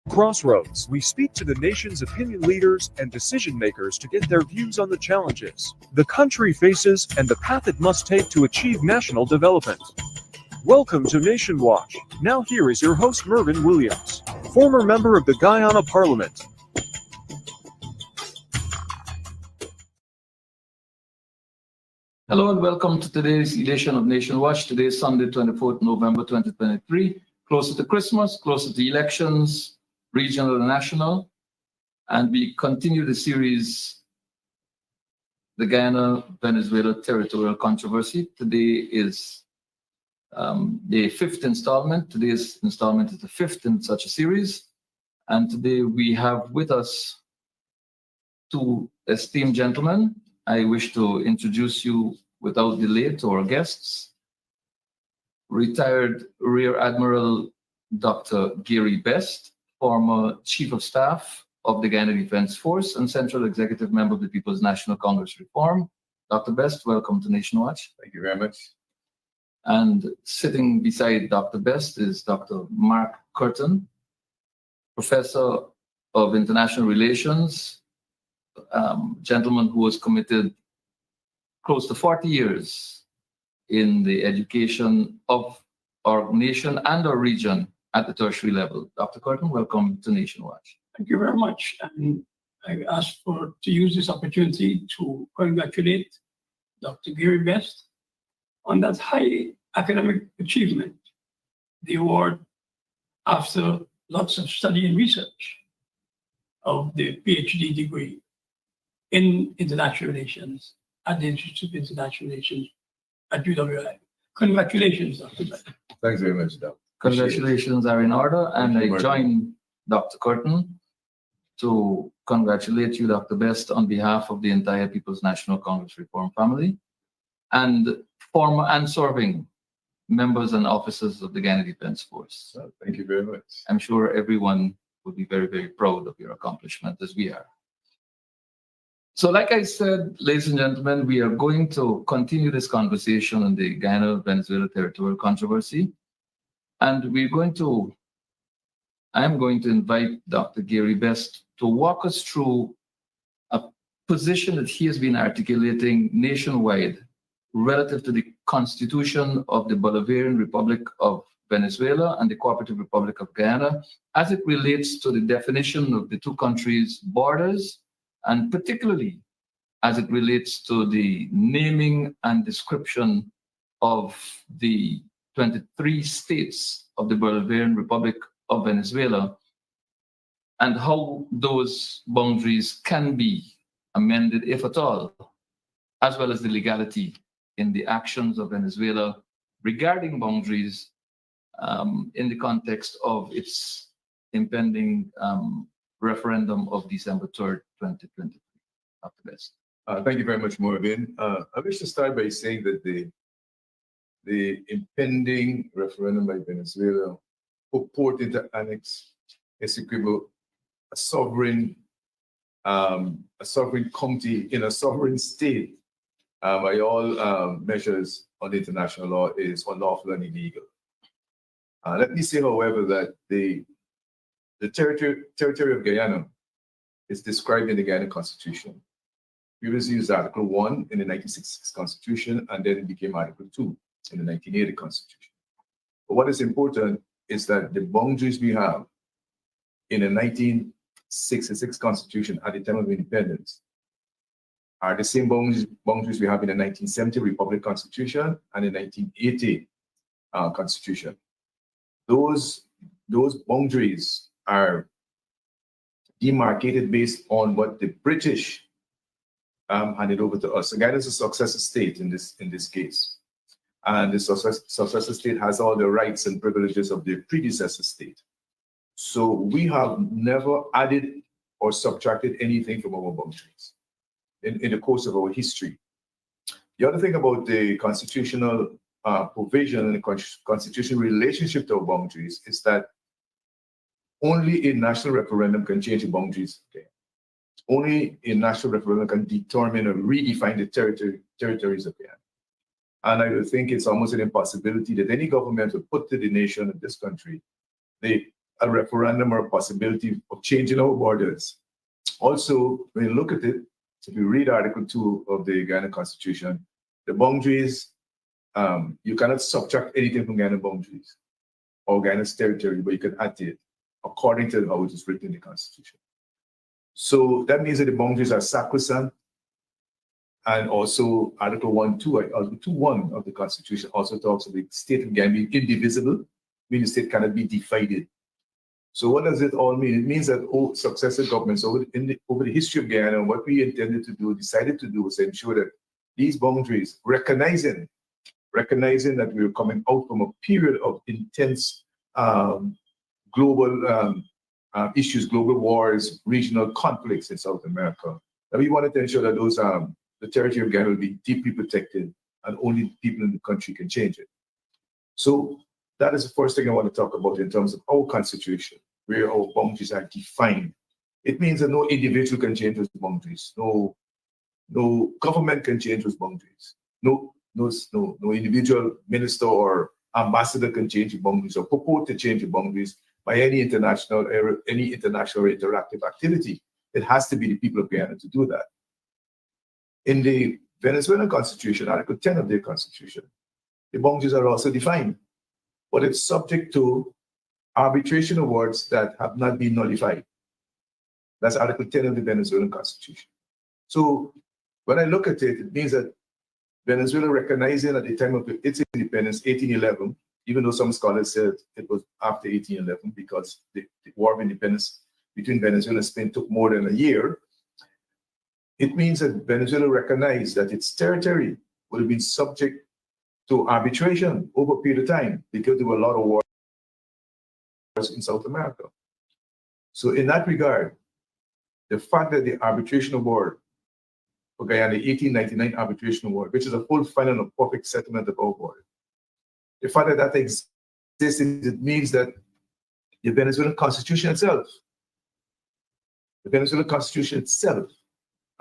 Crossroads, we speak to the nation's opinion leaders and decision makers to get their views on the challenges the country faces and the path it must take to achieve national development. Welcome to Nation Watch. Now here is your host Mervyn Williams, former member of the Guyana Parliament. Hello and welcome to today's edition of Nation Watch. Today is Sunday, 24th November 2023. Closer to Christmas, closer to elections, regional and national. And we continue the series, the Guyana Venezuela Territorial Controversy. Today is the fifth installment. Today's installment is the fifth in such a series. And today we have with us two esteemed gentlemen. I wish to introduce you without delay to our guests. Retired Rear Admiral Dr. Gary Best, former Chief of Staff of the Guyana Defense Force and Central Executive Member of the People's National Congress Reform. Dr. Best, welcome to Nation Watch. Thank you very much. And sitting beside Dr. Best is Dr. Mark Curtin, Professor of International Relations, gentleman who has committed close to 40 years in the education of our nation and our region at the tertiary level. Dr. Curtin, welcome to Nation Watch. Thank you very much. And I ask to use this opportunity to congratulate Dr. Gary Best on that high academic achievement, the award after lots of study and research of the PhD degree in international relations at the Institute of International Relations at UWI. Congratulations, Dr. Best. Thanks very much, Doc. Congratulations are in order, and I join Dr. Curtin to congratulate you, Dr. Best, on behalf of the entire People's National Congress Reform family and former and serving members and officers of the Guyana Defense Force. Thank you very much. I'm sure everyone will be very, very proud of your accomplishment, as we are. So like I said, ladies and gentlemen, we are going to continue this conversation on the Guyana Venezuela Territorial Controversy. And I'm going to invite Dr. Gary Best to walk us through a position that he has been articulating nationwide relative to the Constitution of the Bolivarian Republic of Venezuela and the Cooperative Republic of Guyana as it relates to the definition of the two countries' borders, and particularly as it relates to the naming and description of the 23 states of the Bolivarian Republic of Venezuela and how those boundaries can be amended, if at all, as well as the legality in the actions of Venezuela regarding boundaries in the context of its impending referendum of December 3rd, 2023. Dr. Best. Thank you very much, Morgan. I wish to start by saying that the impending referendum by Venezuela purported to annex Essequibo, a sovereign county in a sovereign state, by all measures on international law, is unlawful and illegal. Let me say, however, that the territory of Guyana is described in the Guyana Constitution. Previously used Article 1 in the 1966 Constitution, and then it became Article 2 in the 1980 Constitution. But what is important is that the boundaries we have in the 1966 Constitution at the time of independence are the same boundaries we have in the 1970 Republic Constitution and the 1980 Constitution. Those boundaries are demarcated based on what the British handed over to us. So Guyana is a successor state in this case. And the successor state has all the rights and privileges of the predecessor state. So we have never added or subtracted anything from our boundaries in the course of our history. The other thing about the constitutional provision and the constitutional relationship to our boundaries is that only a national referendum can change the boundaries. Okay? Only a national referendum can determine or redefine the territories of Guyana. And I think it's almost an impossibility that any government would put to the nation of this country the a referendum or a possibility of changing our borders. Also, when you look at it, if you read Article 2 of the Guyana Constitution, the boundaries, you cannot subtract anything from Guyana boundaries or Guyana's territory, but you can add it according to how it is written in the Constitution. So that means that the boundaries are sacrosanct, and also Article 2.1 of the Constitution also talks about the state of Guyana being indivisible, meaning the state cannot be divided. So what does it all mean? It means that all successive governments over the history of Guyana, what we intended to do, decided to do, was ensure that these boundaries, recognizing that we were coming out from a period of intense global issues, global wars, regional conflicts in South America, that we wanted to ensure that those the territory of Guyana will be deeply protected, and only people in the country can change it. So that is the first thing I want to talk about in terms of our constitution, where our boundaries are defined. It means that no individual can change those boundaries. No government can change those boundaries. No individual minister or ambassador can change the boundaries or purport to change the boundaries by any international interactive activity. It has to be the people of Guyana to do that. In the Venezuelan Constitution, Article 10 of their Constitution, the boundaries are also defined, but it's subject to arbitration awards that have not been nullified. That's Article 10 of the Venezuelan Constitution. So when I look at it, it means that Venezuela, recognizing at the time of its independence, 1811, even though some scholars said it was after 1811 because the War of Independence between Venezuela and Spain took more than a year, it means that Venezuela recognized that its territory would have been subject to arbitration over a period of time because there were a lot of wars in South America. So in that regard, the fact that the arbitration award for Guyana, the 1899 arbitration award, which is a full, final, and perfect settlement of our border, the fact that that exists, it means that the Venezuelan Constitution itself,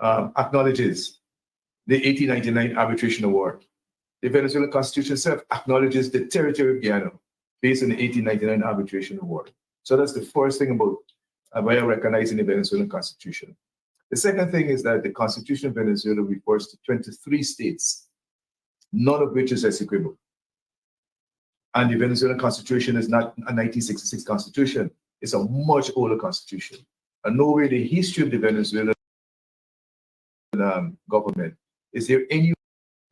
acknowledges the 1899 arbitration award. The Venezuelan Constitution itself acknowledges the territory of Guyana based on the 1899 arbitration award. So that's the first thing about by recognizing the Venezuelan Constitution. The second thing is that the Constitution of Venezuela refers to 23 states, none of which is executable. And the Venezuelan Constitution is not a 1966 Constitution. It's a much older Constitution. And nowhere in the history of the Venezuelan government is there any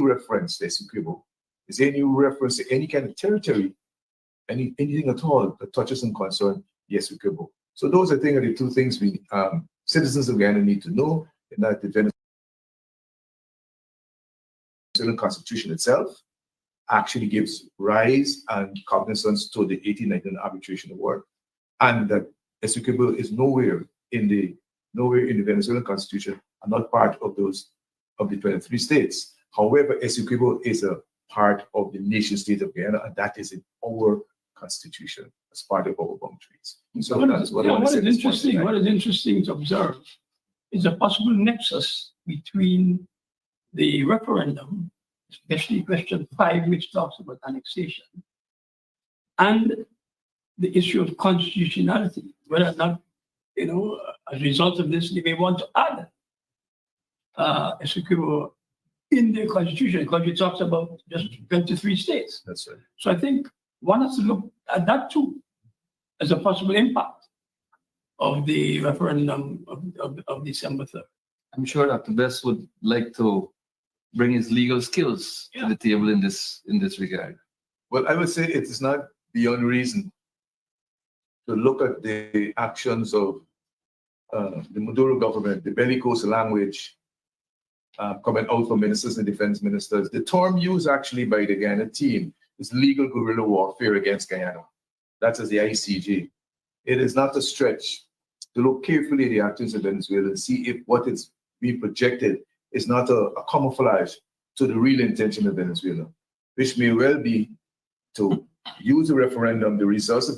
reference to executable. Is there any reference to any kind of territory, anything at all that touches and concerns the executable. So those are the two things we citizens of Guyana need to know, and that the Venezuelan Constitution itself actually gives rise and cognizance to the 1899 arbitration award, and that executable is nowhere in the Venezuelan Constitution and not part of the 23 states. However, executable is a part of the nation state of Guyana, and that is in our Constitution as part of our boundaries. So that's what I want to say. What is interesting to observe is a possible nexus between the referendum, especially question 5, which talks about annexation, and the issue of constitutionality, whether or not, as a result of this, they may want to add executable in their constitution, because it talks about just 23 states. That's right. So I think one has to look at that too as a possible impact of the referendum of December 3rd. I'm sure Dr. Best would like to bring his legal skills to the table in this regard. Well, I would say it is not beyond reason to look at the actions of the Maduro government, the bellicose language coming out from ministers and defense ministers. The term used actually by the Guyana team is legal guerrilla warfare against Guyana. That's as the ICJ. It is not a stretch to look carefully at the actions of Venezuela and see if what is being projected is not a camouflage to the real intention of Venezuela, which may well be to use the referendum, the results of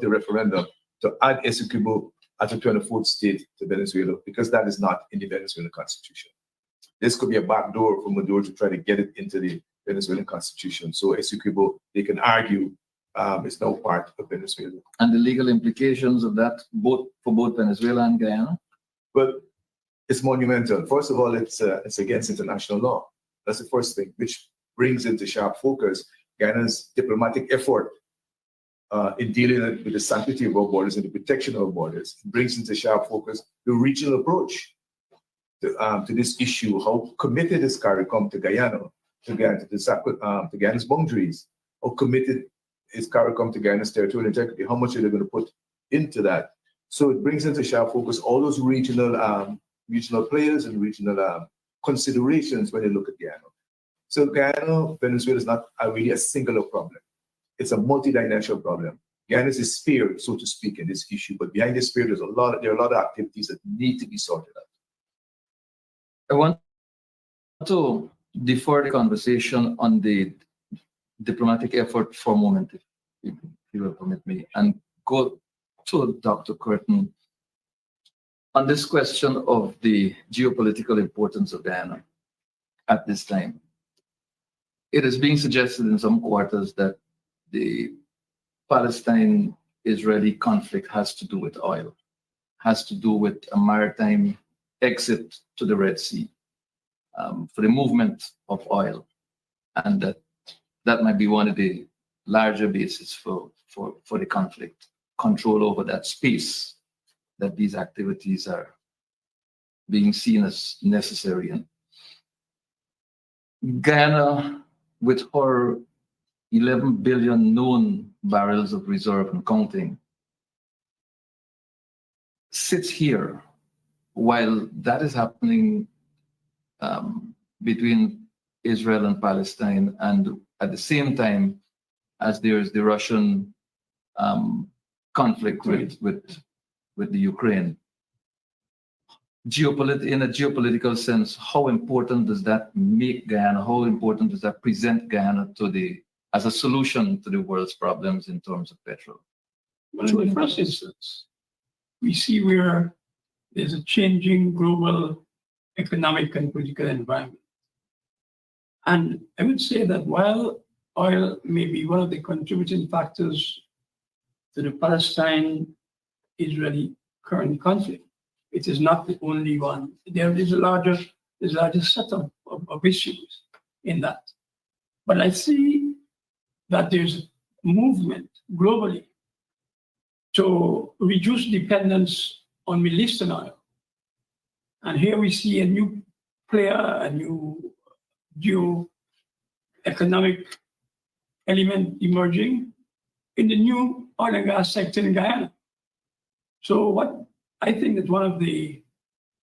the referendum, to add executable at the 24th state to Venezuela, because that is not in the Venezuelan Constitution. This could be a backdoor for Maduro to try to get it into the Venezuelan Constitution. So executable, they can argue is now part of Venezuela. And the legal implications of that, both for both Venezuela and Guyana? But it's monumental. First of all, it's against international law. That's the first thing, which brings into sharp focus Guyana's diplomatic effort in dealing with the sanctity of our borders and the protection of our borders. It brings into sharp focus the regional approach to this issue, how committed is CARICOM to Guyana, to Guyana's boundaries, how committed is CARICOM to Guyana's territorial integrity, how much are they going to put into that? So it brings into sharp focus all those regional players and regional considerations when you look at Guyana. So Guyana, Venezuela is not really a singular problem. It's a multidimensional problem. Guyana is a spear, so to speak, in this issue, but behind this spear, there are a lot of activities that need to be sorted out. I want to defer the conversation on the diplomatic effort for a moment, if you will permit me, and go to Dr. Curtin on this question of the geopolitical importance of Guyana at this time. It is being suggested in some quarters that the Palestine-Israeli conflict has to do with oil, has to do with a maritime exit to the Red Sea for the movement of oil, and that might be one of the larger bases for the conflict, control over that space that these activities are being seen as necessary. And Guyana, with her 11 billion known barrels of reserve and counting, sits here while that is happening between Israel and Palestine, and at the same time as there's the Russian conflict with the Ukraine. In a geopolitical sense, how important does that make Guyana? How important does that present Guyana as a solution to the world's problems in terms of petrol? Well, in the first instance, we see where there's a changing global economic and political environment. And I would say that while oil may be one of the contributing factors to the Palestine-Israeli current conflict, it is not the only one. There is a larger set of issues in that. But I see that there's movement globally to reduce dependence on Middle Eastern oil. And here we see a new player, a new geo-economic element emerging in the new oil and gas sector in Guyana. So what I think that one of the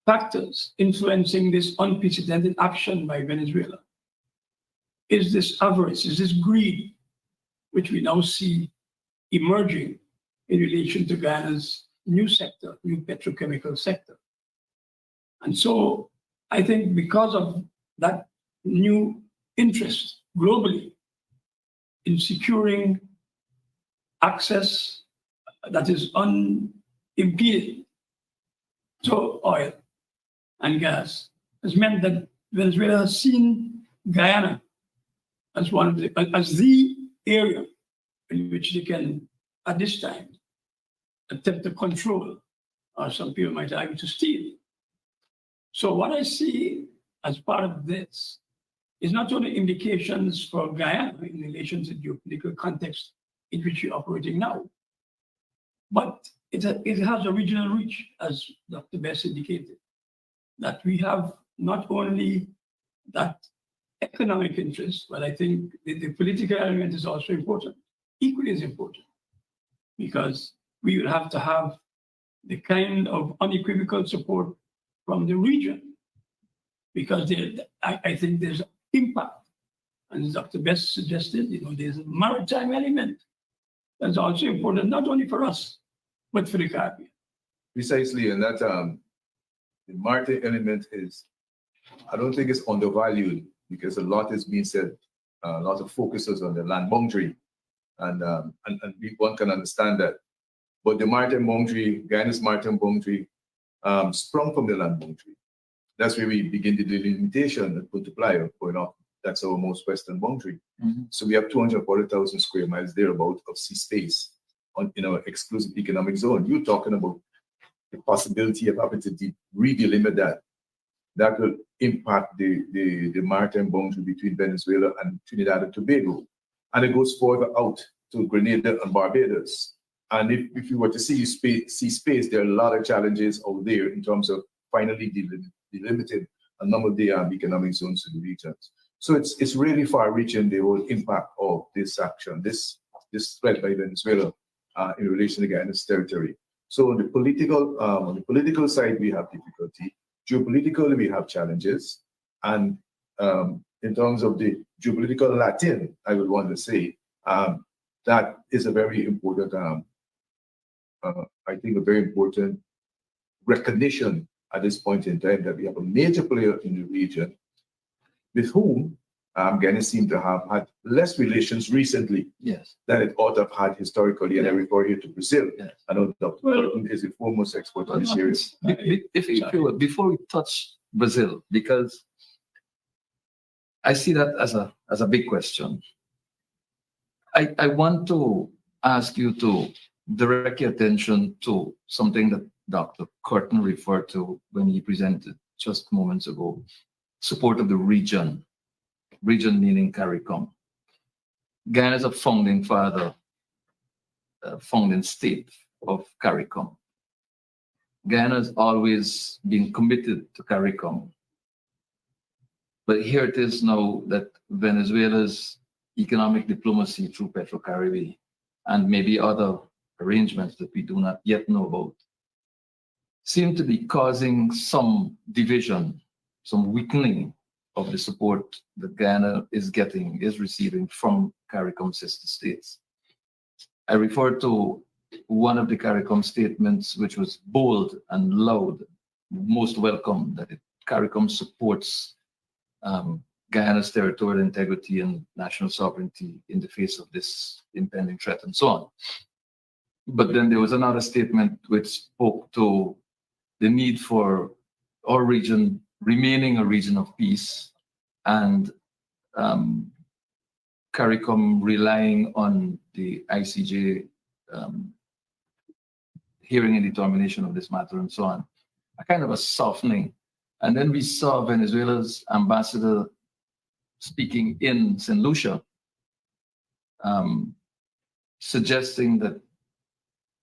factors influencing this unprecedented action by Venezuela is this avarice, is this greed, which we now see emerging in relation to Guyana's new sector, new petrochemical sector. And so I think because of that new interest globally in securing access that is unimpeded to oil and gas has meant that Venezuela has seen Guyana as the area in which they can, at this time, attempt to control, or some people might argue to steal. So what I see as part of this is not only indications for Guyana in relation to the geopolitical context in which we're operating now, but it has a regional reach, as Dr. Best indicated, that we have not only that economic interest, but I think the political element is also important, equally as important, because we will have to have the kind of unequivocal support from the region, because I think there's impact. And as Dr. Best suggested, there's a maritime element that's also important, not only for us, but for the Caribbean. Precisely, and that the maritime element is, I don't think it's undervalued, because a lot is being said, a lot of focuses on the land boundary, and one can understand that. But the maritime boundary, Guyana's maritime boundary, sprung from the land boundary. That's where we begin the delimitation and multiplier going up That's our most western boundary. Mhm. So we have 240,000 square miles thereabout of sea space in our exclusive economic zone. You're talking about the possibility of having to redelimit that. That will impact the maritime boundary between Venezuela and Trinidad and Tobago. And it goes further out to Grenada and Barbados. And if you were to see space, there are a lot of challenges out there in terms of finally delimiting a number of the economic zones in the regions. So it's really far-reaching, the whole impact of this action, this threat by Venezuela in relation to Guyana's territory. So on the political side, we have difficulty. Geopolitically, we have challenges. And in terms of the geopolitical Latin, I would want to say, that is a very important, I think a very important recognition at this point in time that we have a major player in the region with whom Guyana seemed to have had less relations recently Yes. than it ought to have had historically. And I refer here to Brazil. Yes. I know Dr. Burton is the foremost expert in this area. If you will, before we touch Brazil, because I see that as a big question. I want to ask you to direct your attention to something that Dr. Curtin referred to when he presented just moments ago, support of the region meaning CARICOM. Guyana is a founding father, founding state of CARICOM. Guyana has always been committed to CARICOM. But here it is now that Venezuela's economic diplomacy through Petrocaribe and maybe other arrangements that we do not yet know about seem to be causing some division, some weakening of the support that Guyana is receiving from CARICOM sister states. I refer to one of the CARICOM statements, which was bold and loud, most welcome, that CARICOM supports Guyana's territorial integrity and national sovereignty in the face of this impending threat and so on. But then there was another statement which spoke to the need for our region remaining a region of peace and CARICOM relying on the ICJ hearing and determination of this matter and so on, a kind of a softening. And then we saw Venezuela's ambassador speaking in St. Lucia, suggesting that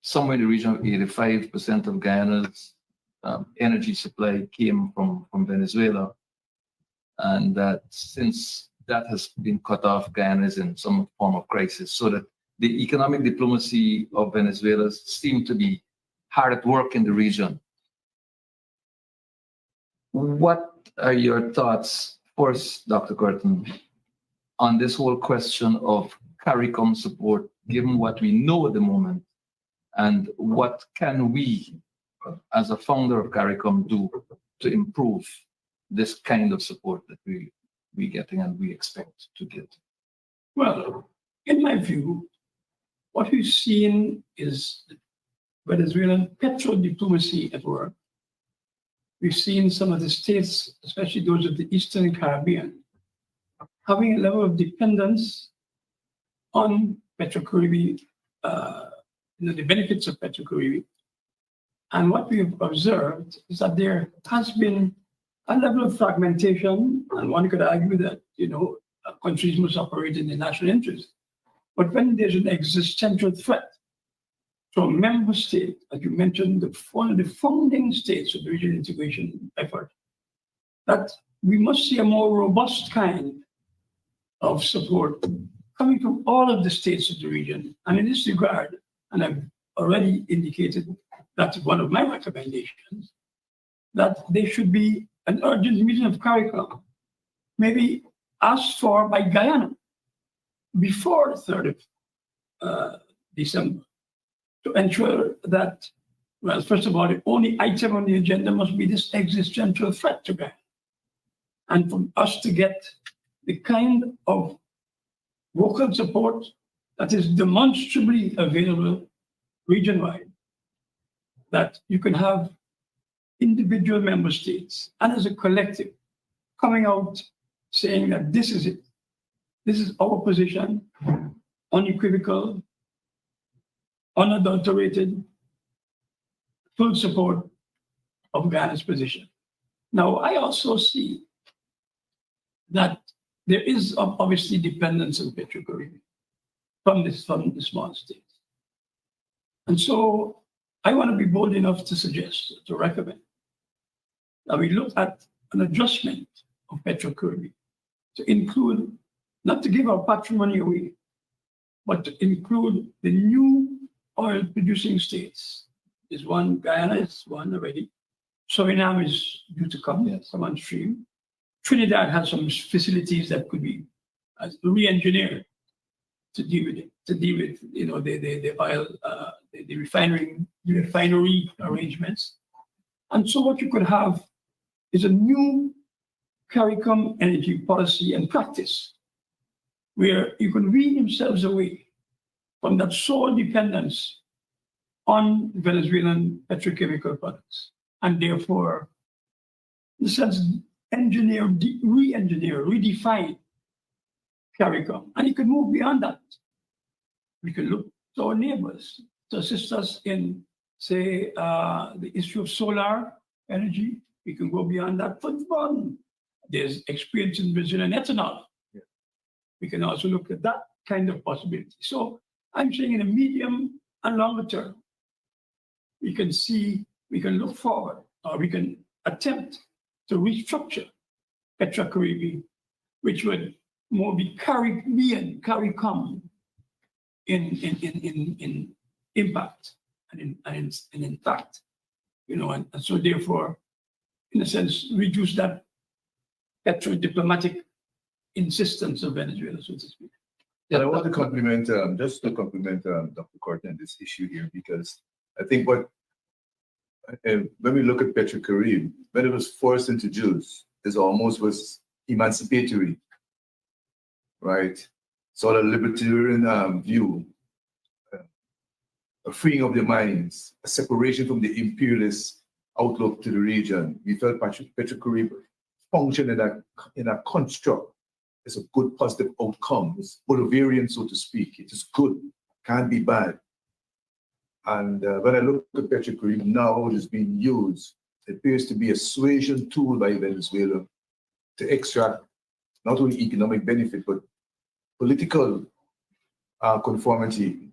somewhere in the region of 85% of Guyana's energy supply came from Venezuela, and that since that has been cut off, Guyana is in some form of crisis, so that the economic diplomacy of Venezuela seemed to be hard at work in the region. What are your thoughts, first, Dr. Curtin, on this whole question of CARICOM support, given what we know at the moment, and what can we, as a founder of CARICOM, do to improve this kind of support that we're getting and we expect to get? Well, in my view, what we've seen is Venezuelan petro diplomacy at work. We've seen some of the states, especially those of the Eastern Caribbean, having a level of dependence on Petrocaribe, the benefits of Petrocaribe. And what we've observed is that there has been a level of fragmentation, and one could argue that, countries must operate in the national interest. But when there's an existential threat from a member state, as you mentioned, one of the founding states of the regional integration effort, that we must see a more robust kind of support coming from all of the states of the region. And in this regard, and I've already indicated that's one of my recommendations, that there should be an urgent meeting of CARICOM, maybe asked for by Guyana before the 3rd of December, to ensure that, well, first of all, the only item on the agenda must be this existential threat to Guyana. And for us to get the kind of vocal support that is demonstrably available region-wide, that you can have individual member states and as a collective coming out saying that this is it. This is our position, unequivocal, unadulterated, full support of Guyana's position. Now, I also see that there is obviously dependence on Petro-Caribbean from the small states. And so I want to be bold enough to suggest, to recommend, that we look at an adjustment of Petro-Caribbean to include, not to give our patrimony away, but to include the new oil-producing states. Is one, Guyana is one already. Suriname is due to come on stream. Trinidad has some facilities that could be re-engineered to deal with it, the oil, the refinery arrangements. And so what you could have is a new CARICOM energy policy and practice where you can wean themselves away from that sole dependence on Venezuelan petrochemical products, and therefore, in a sense, re-engineer, redefine CARICOM. And you can move beyond that. We can look to our neighbors to assist us in, say, the issue of solar energy. We can go beyond that. For fun. There's experience in Brazil and ethanol. Yeah. We can also look at that kind of possibility. So I'm saying in the medium and longer term, we can look forward, or we can attempt to restructure Petro-Caribbean, which would more be Caribbean, CARICOM in impact and in fact, and so therefore, in a sense, reduce that petro-diplomatic insistence of Venezuela, so to speak. Yeah, I want to compliment, Dr. Corton on this issue here, because I think when we look at Petro-Caribbean, when it was first introduced, it almost was emancipatory, right? Sort of libertarian view, a freeing of the minds, a separation from the imperialist outlook to the region. We felt Petro-Caribbean function in a construct. It's a good positive outcome. It's Bolivarian, so to speak. It is good, can't be bad. And when I look at Petro-Caribbean now, how it is being used, it appears to be a suasion tool by Venezuela to extract not only economic benefit, but political conformity,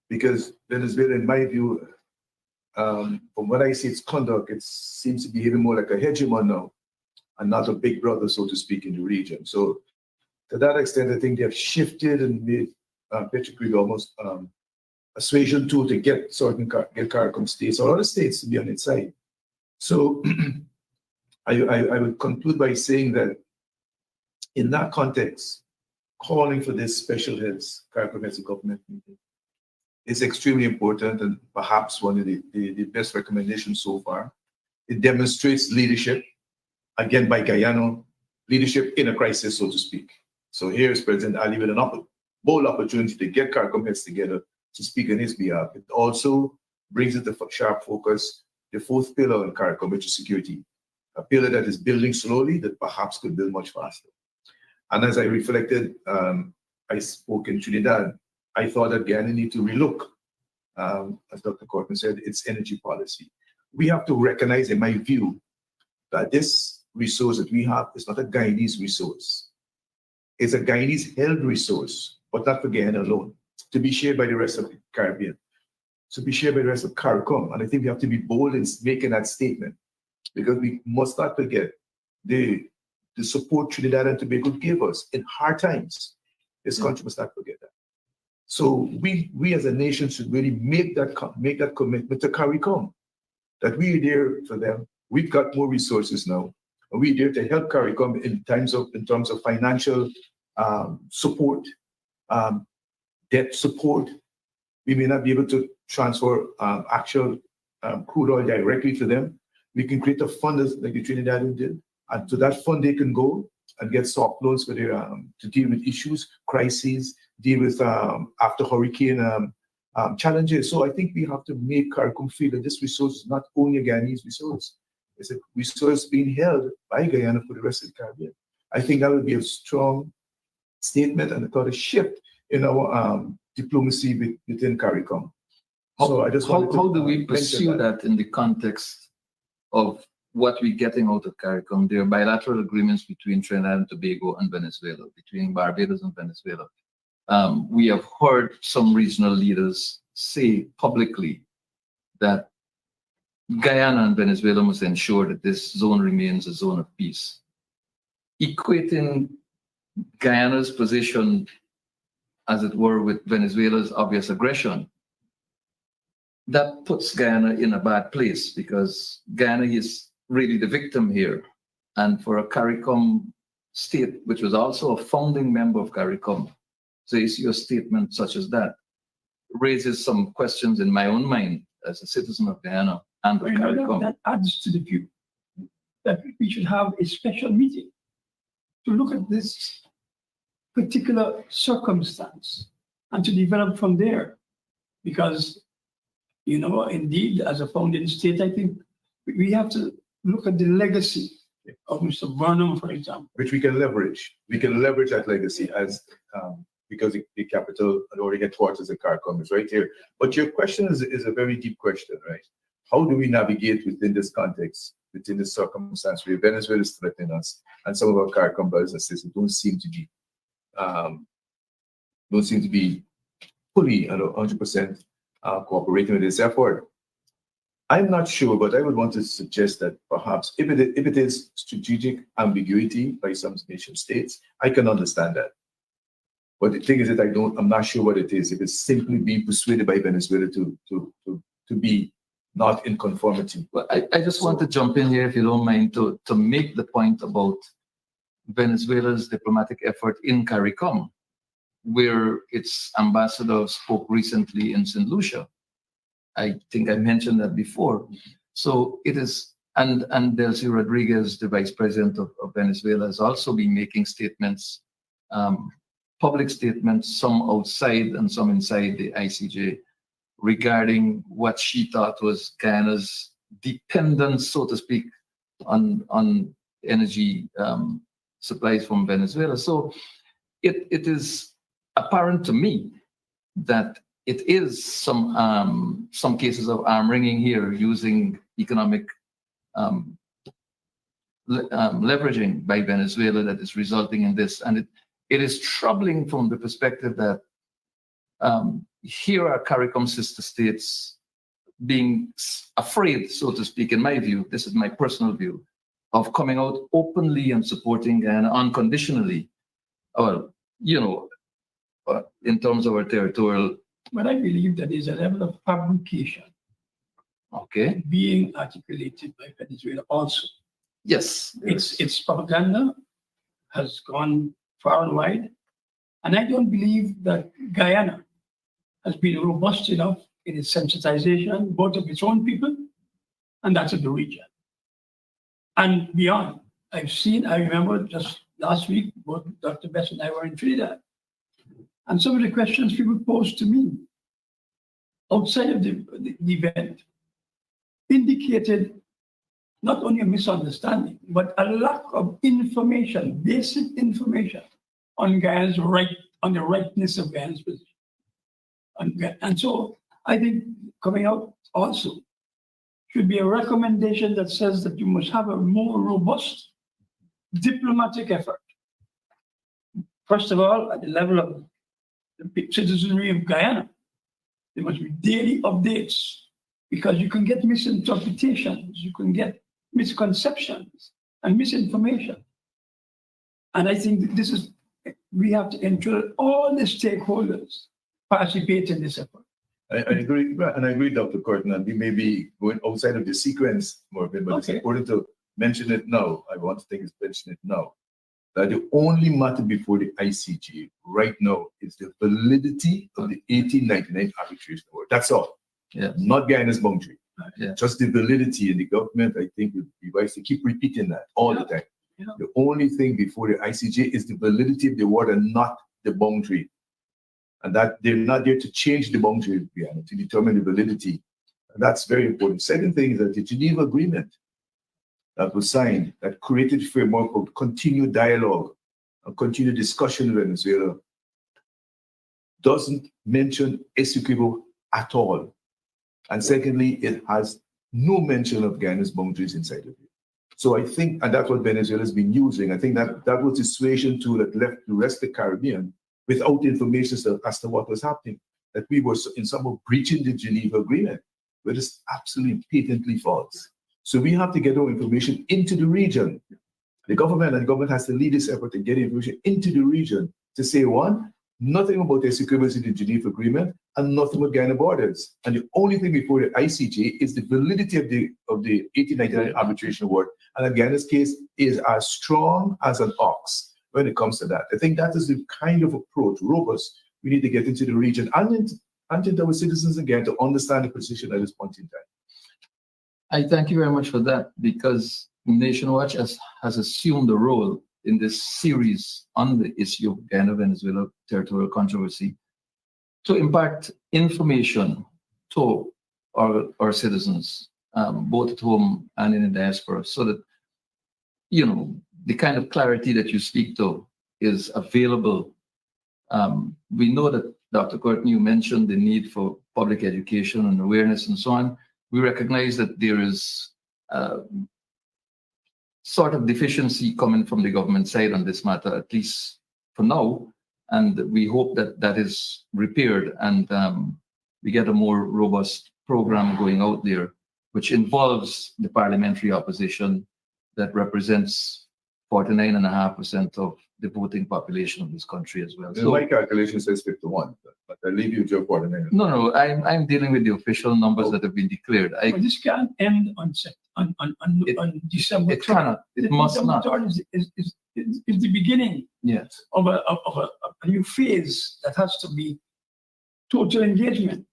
because Venezuela, in my view, from what I see its conduct, it seems to be behaving more like a hegemon now and not a big brother, so to speak, in the region. So to that extent, I think they have shifted and made Petro-Caribbean almost a suasion tool to get CARICOM states or other states to be on its side. So I would conclude by saying that in that context, calling for this special heads CARICOM heads of government meeting is extremely important and perhaps one of the best recommendations so far. It demonstrates leadership, again by Guyana, leadership in a crisis, so to speak. So here is President Ali with an bold opportunity to get CARICOM heads together to speak on his behalf. It also brings into sharp focus the fourth pillar in CARICOM, which is security, a pillar that is building slowly that perhaps could build much faster. And as I reflected, I spoke in Trinidad, I thought that Guyana need to relook, as Dr. Corton said, its energy policy. We have to recognize, in my view, that this resource that we have is not a Guyanese resource. It's a Guyanese held resource, but not for Guyana alone, to be shared by the rest of the Caribbean, to be shared by the rest of CARICOM. And I think we have to be bold in making that statement, because we must not forget the support Trinidad and Tobago gave us in hard times. This country must not forget that. So we as a nation should really make that commitment to CARICOM, that we're there for them. We've got more resources now, and we're there to help CARICOM in terms of financial support, debt support. We may not be able to transfer actual crude oil directly to them. We can create a fund like the Trinidadian did, and to that fund they can go and get soft loans for their to deal with issues, crises, deal with after hurricane challenges. So I think we have to make CARICOM feel that this resource is not only a Guyanese resource; it's a resource being held by Guyana for the rest of the Caribbean. I think that would be a strong statement and a shift in our diplomacy within CARICOM. So I just wanted to How do we mention pursue that in the context of what we're getting out of CARICOM? There are bilateral agreements between Trinidad and Tobago and Venezuela, between Barbados and Venezuela. We have heard some regional leaders say publicly that Guyana and Venezuela must ensure that this zone remains a zone of peace. Equating Guyana's position, as it were, with Venezuela's obvious aggression, that puts Guyana in a bad place because Guyana is really the victim here. And for a CARICOM state, which was also a founding member of CARICOM, to issue a statement such as that raises some questions in my own mind as a citizen of Guyana and of CARICOM. That adds to the view that we should have a special meeting to look at this particular circumstance and to develop from there. Because, you know, indeed, as a founding state, I think we have to look at the legacy of Mr. Burnham, for example. which we can leverage. We can leverage that legacy as because the capital or the headquarters of CARICOM is right here. But your question is a very deep question, right? How do we navigate within this context, within this circumstance where Venezuela is threatening us, and some of our CARICOM brothers and sisters don't seem to be fully and 100% cooperating with this effort? I'm not sure, but I would want to suggest that perhaps if it is strategic ambiguity by some nation states, I can understand that. But the thing is that I'm not sure what it is. If it's simply being persuaded by Venezuela to be not in conformity. Well, I just want to jump in here, if you don't mind, to make the point about Venezuela's diplomatic effort in CARICOM, where its ambassador spoke recently in St. Lucia. I think I mentioned that before. So it is, and Delcy Rodriguez, the vice president of Venezuela, has also been making statements, public statements, some outside and some inside the ICJ, regarding what she thought was Guyana's dependence, so to speak, on energy supplies from Venezuela. So it is apparent to me that it is some cases of arm wringing here, using economic leveraging by Venezuela that is resulting in this. And it is troubling from the perspective that here are CARICOM sister states being afraid, so to speak, in my view, this is my personal view, of coming out openly and supporting Guyana unconditionally. Well, you know, in terms of our territorial. But I believe that there's a level of fabrication, Okay. being articulated by Venezuela also. Yes. Its propaganda has gone far and wide. And I don't believe that Guyana has been robust enough in its sensitization, both of its own people and that of the region. And beyond, I remember just last week, both Dr. Best and I were in Trinidad. And some of the questions people posed to me outside of the event indicated not only a misunderstanding, but a lack of information, basic information on Guyana's on the rightness of Guyana's position. And so I think coming out also should be a recommendation that says that you must have a more robust diplomatic effort. First of all, at the level of the citizenry of Guyana, there must be daily updates, because you can get misinterpretations, you can get misconceptions and misinformation. And I think that we have to ensure all the stakeholders participate in this effort. I agree, and I agree, Dr. Curtin, and we may be going outside of the sequence, Morgan, but It's important to mention it now. I want to mention it now. That the only matter before the ICJ right now is the validity of the 1899 arbitration award. That's all. Yeah. Not Guyana's boundary. Yeah. Just the validity, and the government, I think, would be wise to keep repeating that all the time. Yeah. The only thing before the ICJ is the validity of the award and not the boundary. And that they're not there to change the boundary of Guyana, to determine the validity. And that's very important. Second thing is that the Geneva Agreement that was signed that created framework of continued dialogue and continued discussion in Venezuela doesn't mention Essequibo at all. And secondly, it has no mention of Guyana's boundaries inside of it. So I think, and that's what Venezuela's been using. I think that was the suasion tool that left the rest of the Caribbean without information as to what was happening, that we were in some of breaching the Geneva Agreement, but it's absolutely patently false. So we have to get our information into the region. The government has to lead this effort to get information into the region to say, one, nothing about the equivalence in the Geneva Agreement and nothing about Guyana borders. And the only thing before the ICJ is the validity of the 1899 arbitration award. And Guyana's case is as strong as an ox when it comes to that. I think that is the kind of approach, robust, we need to get into the region and into our citizens again to understand the position at this point in time. I thank you very much for that, because Nation Watch has assumed a role in this series on the issue of Guyana Venezuela territorial controversy to impart information to our citizens, both at home and in the diaspora, so that, you know, the kind of clarity that you speak to is available. We know that, Dr. Courtney, you mentioned the need for public education and awareness and so on. We recognize that there is sort of deficiency coming from the government side on this matter, at least for now. And we hope that that is repaired and we get a more robust program going out there, which involves the parliamentary opposition that represents 49.5% of the voting population of this country as well. So my calculation says 51, but I leave you to your 49. No, I'm dealing with the official numbers that have been declared. But this can't end on December. It cannot. It must not. Is the beginning, yes, of a new phase that has to be total engagement.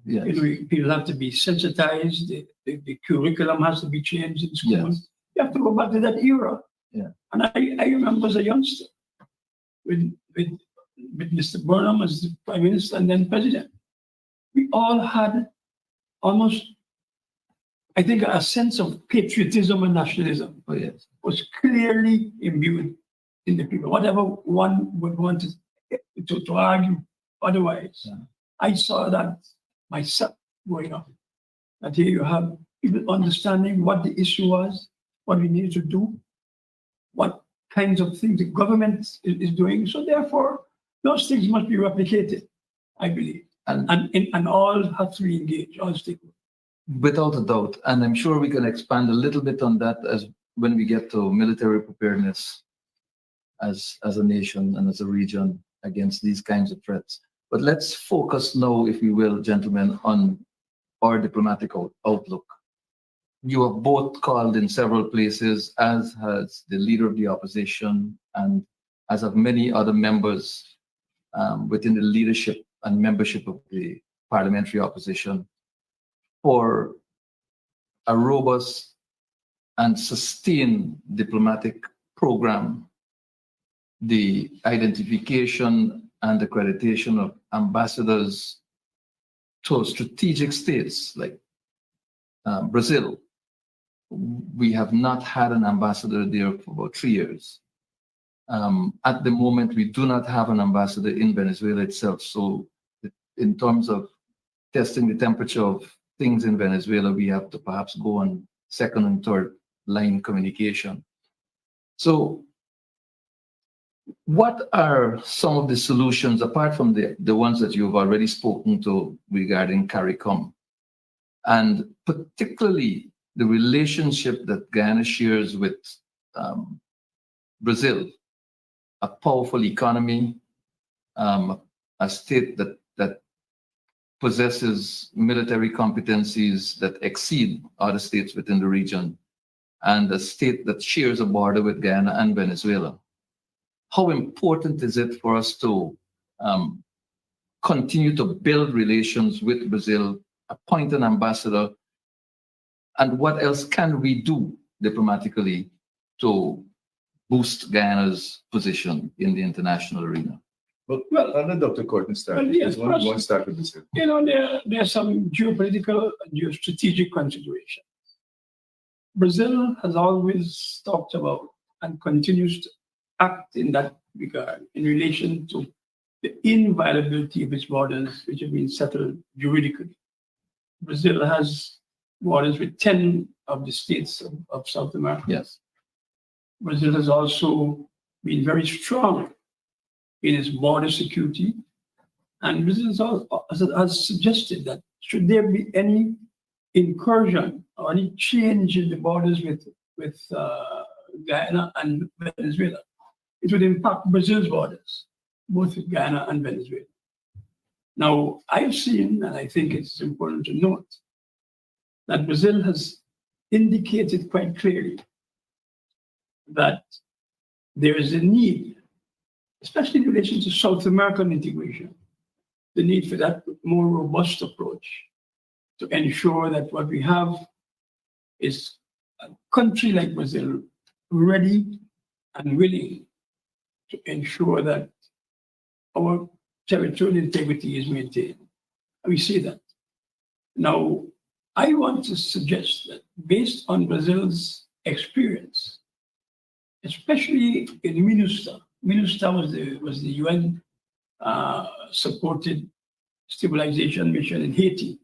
Yes. You know, people have to be sensitized. The curriculum has to be changed in schools. Yes. You have to go back to that era. Yeah. And I remember as a youngster with Mr. Burnham as the Prime Minister and then President. We all had almost, I think, a sense of patriotism and nationalism. Oh, yes. Was clearly imbued in the people. Whatever one would want to argue otherwise. Yeah. I saw that myself growing up. That here you have people understanding what the issue was, what we needed to do, what kinds of things the government is doing. So therefore, those things must be replicated, I believe. And all have to be engaged, all stakeholders. Without a doubt. And I'm sure we can expand a little bit on that as when we get to military preparedness as a nation and as a region against these kinds of threats. But let's focus now, if you will, gentlemen, on our diplomatic outlook. You have both called in several places, as has the leader of the opposition and as have many other members within the leadership and membership of the parliamentary opposition, for a robust and sustained diplomatic program, the identification and accreditation of ambassadors to strategic states like Brazil. We have not had an ambassador there for about 3 years. At the moment, we do not have an ambassador in Venezuela itself. So in terms of testing the temperature of things in Venezuela, we have to perhaps go on second and third line communication. So what are some of the solutions, apart from the ones that you've already spoken to regarding CARICOM, and particularly the relationship that Guyana shares with Brazil, a powerful economy, a state that possesses military competencies that exceed other states within the region, and a state that shares a border with Guyana and Venezuela. How important is it for us to continue to build relations with Brazil, appoint an ambassador, and what else can we do diplomatically to boost Guyana's position in the international arena? Well, under Dr. Courtney start. Well, yes, one start with this. You know, there are some geopolitical and geostrategic considerations. Brazil has always talked about and continues to act in that regard in relation to the inviolability of its borders, which have been settled juridically. Brazil has borders with 10 of the states of South America. Yes. Brazil has also been very strong in its border security. And Brazil has suggested that should there be any incursion or any change in the borders with Guyana and Venezuela, it would impact Brazil's borders, both with Guyana and Venezuela. Now, I've seen, and I think it's important to note, that Brazil has indicated quite clearly that there is a need, especially in relation to South American integration, the need for that more robust approach to ensure that what we have is a country like Brazil ready and willing to ensure that our territorial integrity is maintained. We see that. Now, I want to suggest that based on Brazil's experience, especially in MINUSTA was the UN supported stabilization mission in Haiti,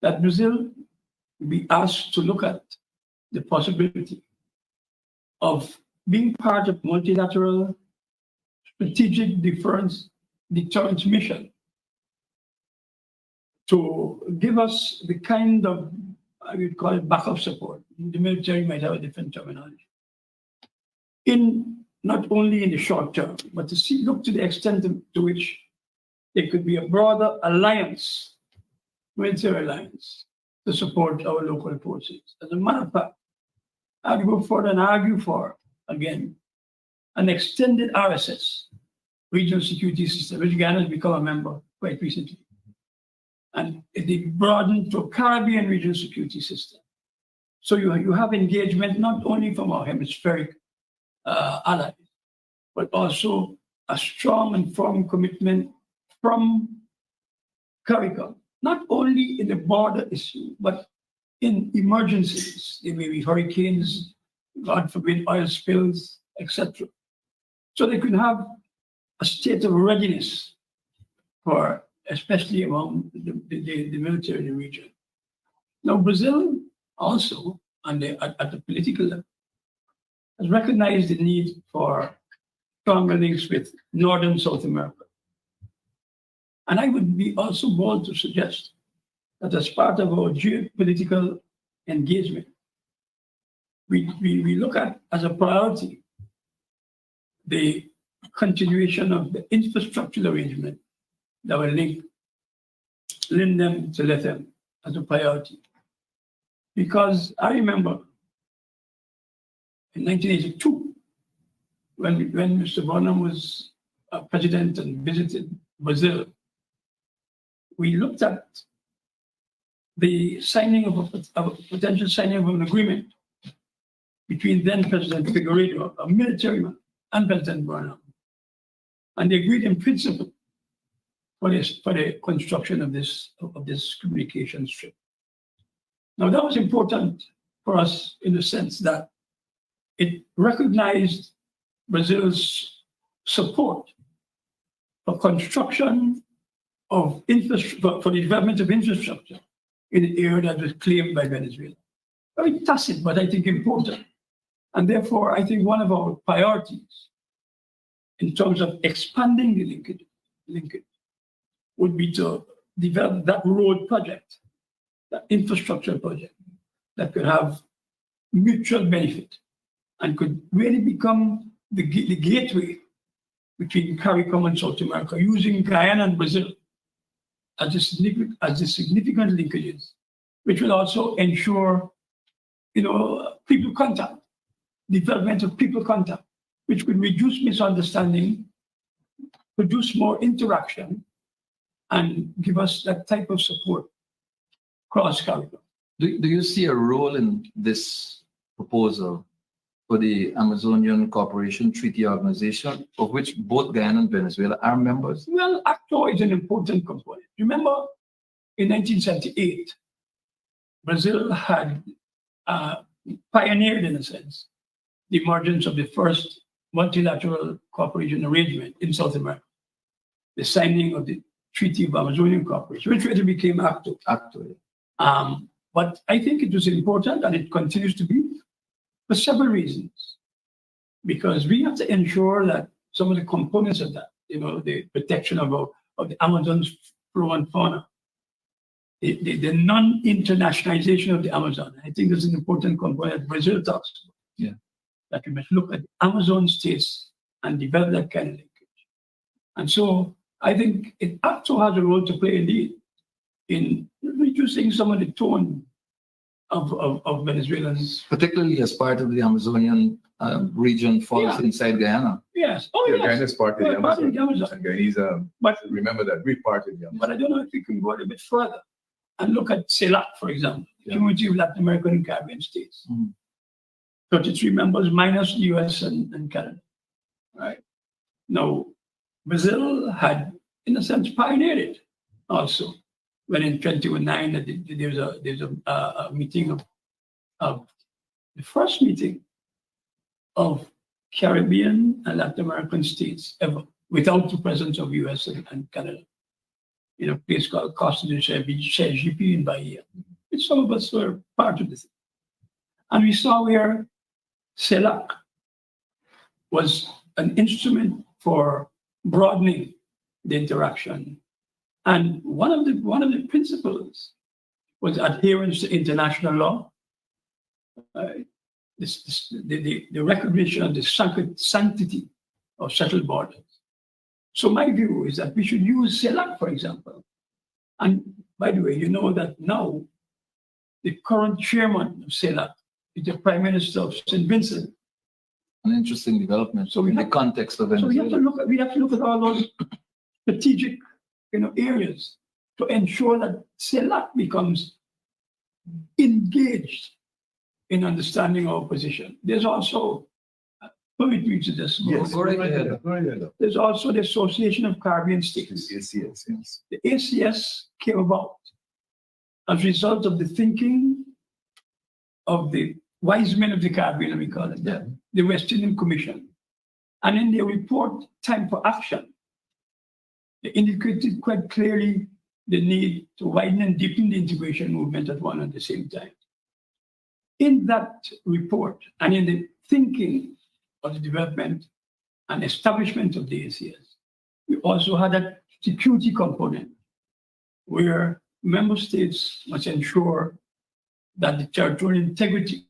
that Brazil be asked to look at the possibility of being part of multilateral strategic deterrence mission to give us the kind of, I would call it backup support. The military might have a different terminology. Not only in the short term, but to look to the extent to which there could be a broader alliance, military alliance, to support our local forces. As a matter of fact, I'd go further and argue for, again, an extended RSS, Regional Security System, which Ghana has become a member quite recently. And it broadened to a Caribbean Regional Security System. So you have engagement not only from our hemispheric allies, but also a strong and firm commitment from CARICOM, not only in the border issue, but in emergencies. There may be hurricanes, God forbid, oil spills, etc. So they could have a state of readiness for, especially among the military in the region. Now, Brazil also, at the political level, has recognized the need for stronger links with Northern South America. And I would be also bold to suggest that as part of our geopolitical engagement, we look at as a priority the continuation of the infrastructural arrangement that will link Linden to Lethem as a priority. Because I remember in 1982, when Mr. Bonham was president and visited Brazil, we looked at the signing of a potential signing of an agreement between then President Figueiredo, a military man, and President Bonham. And they agreed in principle for the construction of this communication strip. Now that was important for us in the sense that it recognized Brazil's support for construction of infrastructure, for the development of infrastructure in an area that was claimed by Venezuela. Very tacit, but I think important. And therefore, I think one of our priorities in terms of expanding the linkage would be to develop that road project, that infrastructure project that could have mutual benefit and could really become the gateway between CARICOM and South America, using Guyana and Brazil as the significant linkages, which will also ensure, people contact, development of people contact, which could reduce misunderstanding, produce more interaction, and give us that type of support across CARICOM. Do you see a role in this proposal for the Amazonian Cooperation Treaty Organization, of which both Guyana and Venezuela are members? Well, ACTO is an important component. Remember, in 1978, Brazil had pioneered, in a sense, the emergence of the first multilateral cooperation arrangement in South America, the signing of the Treaty of Amazonian Cooperation, which later became ACTO. Actually, But I think it was important, and it continues to be, for several reasons. Because we have to ensure that some of the components of that, the protection of the Amazon's flora and fauna, the non-internationalization of the Amazon, I think that's an important component Brazil talks about. Yeah. That we must look at the Amazon states and develop that kind of linkage. And so I think it also has a role to play indeed in reducing some of the tone of Venezuelans. particularly as part of the Amazonian region falls Yeah. inside Guyana. Yes. Yeah, Yes. Guyana's part of the Yeah, part of the Amazon. Amazon. And Guyanese, But remember that we're part of the Amazon. But I don't know if we can go a bit further and look at CELAC, for example, Yeah. Community of Latin American and Caribbean States. Mhm. 33 members minus the US and Canada, right? Now, Brazil had, in a sense, pioneered it also. When in 2009, there's a meeting of the first meeting of Caribbean and Latin American states ever without the presence of US and Canada. In a place called Costa de Sergipe in Bahia, which some of us were part of this. And we saw where CELAC was an instrument for broadening the interaction. And one of the principles was adherence to international law, the recognition of the sanctity of settled borders. So my view is that we should use CELAC, for example. And by the way, you know that now the current chairman of CELAC is the Prime Minister of St. Vincent. An interesting development So we in the have- context of So we have Venezuela. to look at all those strategic, areas to ensure that CELAC becomes engaged in understanding our position. There's also, permit me to this. Yes, Go right ahead. Go right ahead. There's also the Association of Caribbean States. Yes. The ACS came about as a result of the thinking of the wise men of the Caribbean, we call it that, the West Indian Commission. And in their report, Time for Action, they indicated quite clearly the need to widen and deepen the integration movement at one and the same time. In that report and in the thinking of the development and establishment of the ACS, we also had a security component where member states must ensure that the territorial integrity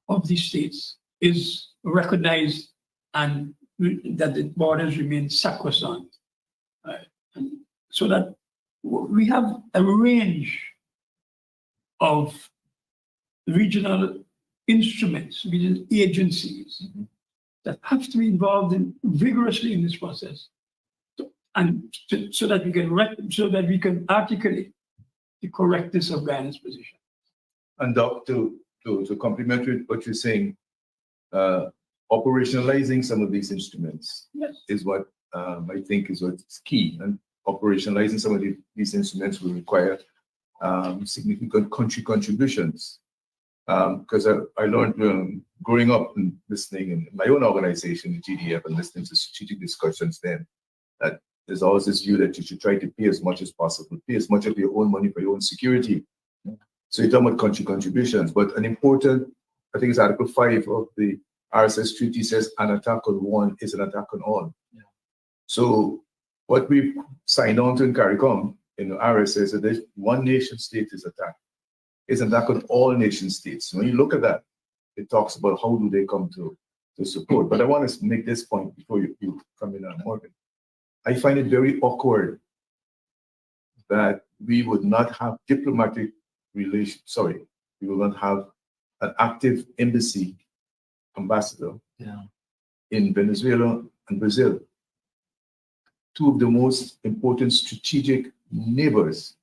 of these states is recognized and that the borders remain sacrosanct. And so that we have a range of regional instruments, regional agencies that have to be involved vigorously in this process, so that we can articulate the correctness of Guyana's position. And Doc, to complement what you're saying, operationalizing some of these instruments Yes. is what I think is what's key. And operationalizing some of these instruments will require significant country contributions. Because I learned growing up and listening in my own organization, the GDF, and listening to strategic discussions then, that there's always this view that you should try to pay as much as possible, pay as much of your own money for your own security. So you're talking about country contributions, but an important, I think it's Article 5 of the RSS Treaty says an attack on one is an attack on all. Yeah. So what we've signed on to in CARICOM in the RSS is that if one nation state is attacked, it's an attack on all nation states. When you look at that, it talks about how do they come to support. But I want to make this point before you come in on Morgan. I find it very awkward that we would not have diplomatic relations, we will not have an active embassy ambassador in Venezuela and Brazil, two of the most important strategic neighbors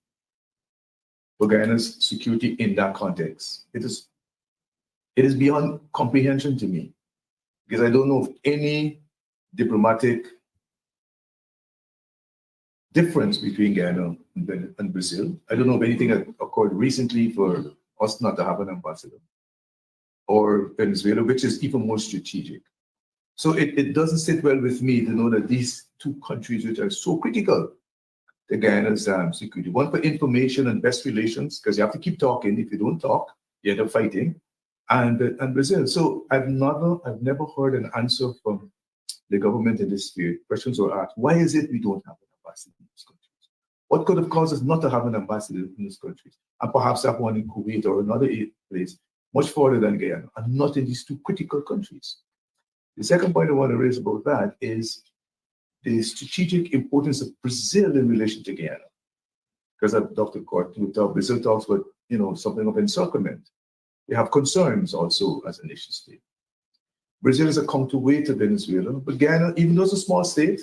for Guyana's security in that context. It is beyond comprehension to me, because I don't know of any diplomatic difference between Guyana and Brazil. I don't know of anything that occurred recently for us not to have an ambassador, or Venezuela, which is even more strategic. So it doesn't sit well with me to know that these two countries, which are so critical to Guyana's security, one for information and best relations, because you have to keep talking. If you don't talk, you end up fighting, and Brazil. So I've never heard an answer from the government in this sphere. Questions were asked: why is it we don't have an ambassador in these countries? What could have caused us not to have an ambassador in these countries, and perhaps have one in Kuwait or another place much further than Guyana, and not in these two critical countries? The second point I want to raise about that is the strategic importance of Brazil in relation to Guyana. Because Dr. Court, Brazil talks about, something of encirclement. They have concerns also as a nation state. Brazil is a counterweight to Venezuela, but Guyana, even though it's a small state,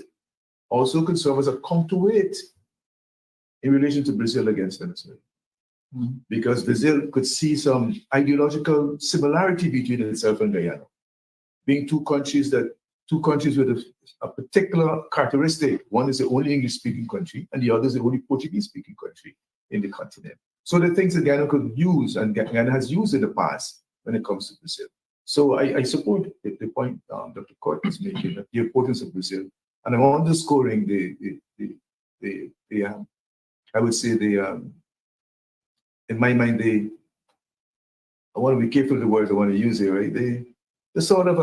also can serve as a counterweight in relation to Brazil against Venezuela. Mm-hmm. Because Brazil could see some ideological similarity between itself and Guyana, being two countries with a particular characteristic. One is the only English-speaking country, and the other is the only Portuguese-speaking country in the continent. So the things that Guyana could use, and Guyana has used in the past when it comes to Brazil. So I support the point Dr. Court is making, that the importance of Brazil, and I'm underscoring I would say in my mind, I want to be careful of the words I want to use here, right? The sort of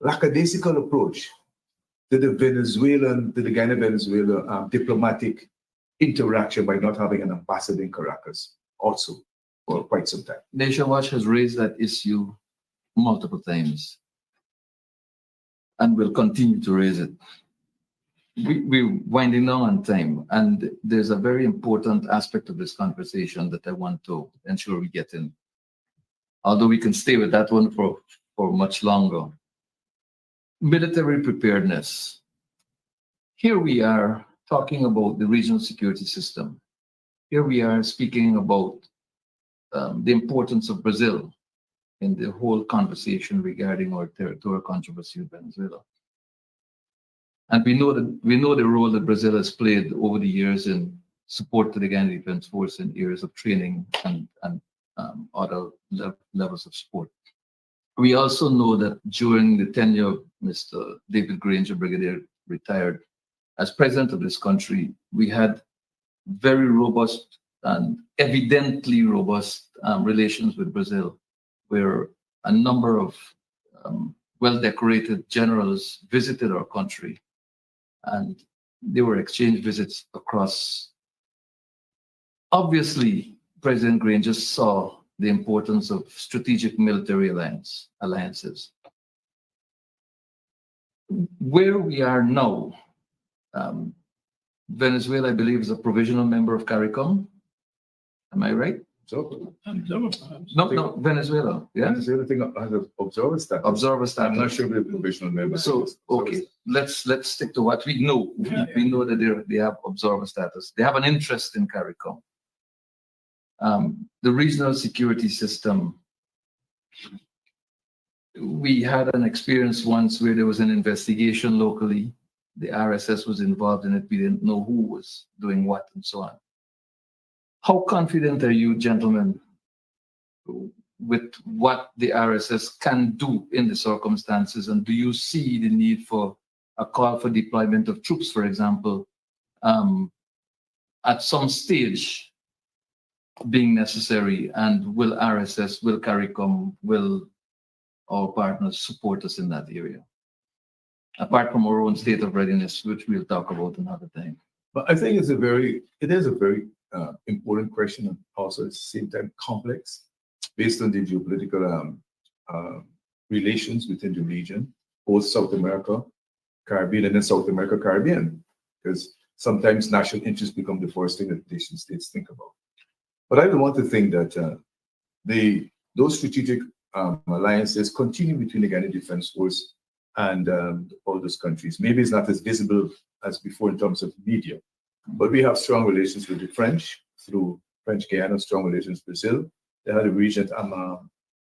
lackadaisical approach to the Guyana Venezuela diplomatic interaction by not having an ambassador in Caracas also for quite some time. Nation Watch has raised that issue multiple times and will continue to raise it. We're winding down on time, and there's a very important aspect of this conversation that I want to ensure we get in. Although we can stay with that one for much longer. Military preparedness. Here we are talking about the regional security system. Here we are speaking about the importance of Brazil in the whole conversation regarding our territorial controversy with Venezuela. And we know the role that Brazil has played over the years in support to the Guyana Defense Force in areas of training and other levels of support. We also know that during the tenure of Mr. David Granger, Brigadier retired, as president of this country, we had very robust and evidently robust relations with Brazil, where a number of well-decorated generals visited our country, and there were exchange visits across. Obviously, President Granger saw the importance of strategic military alliances. Where we are now, Venezuela, I believe, is a provisional member of CARICOM. Am I right? So, No, Venezuela. Yeah. Venezuela thing has an observer status. Observer status. I'm not sure we're provisional member. So, okay, let's stick to what we know. We know that they have observer status. They have an interest in CARICOM. The regional security system, we had an experience once where there was an investigation locally. The RSS was involved in it. We didn't know who was doing what and so on. How confident are you, gentlemen, with what the RSS can do in the circumstances? And do you see the need for a call for deployment of troops, for example, at some stage being necessary? And will RSS, will CARICOM, will our partners support us in that area? Apart from our own state of readiness, which we'll talk about another time. But I think it is a very important question, and also at the same time complex, based on the geopolitical relations within the region, both South America, Caribbean, and then South America, Caribbean, because sometimes national interests become the first thing that nation states think about. But I don't want to think that those strategic alliances continue between the Guyana Defense Force and all those countries. Maybe it's not as visible as before in terms of media, but we have strong relations with the French through French Guyana, strong relations with Brazil. They had a recent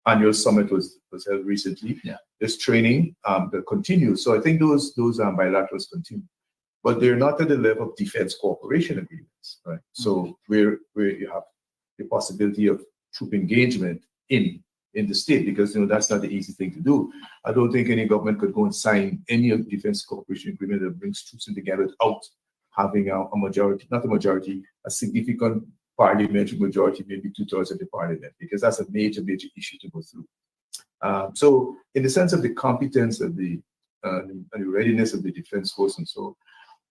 annual summit was held recently. Yeah. There's training that continues. So I think those bilaterals continue, but they're not at the level of defense cooperation agreements, right? So where you have the possibility of troop engagement in the state, because that's not the easy thing to do. I don't think any government could go and sign any defense cooperation agreement that brings troops in together without having a majority, not a majority, a significant parliamentary majority, maybe 2/3 of the parliament, because that's a major issue to go through. So in the sense of the competence of the readiness of the defense force and so,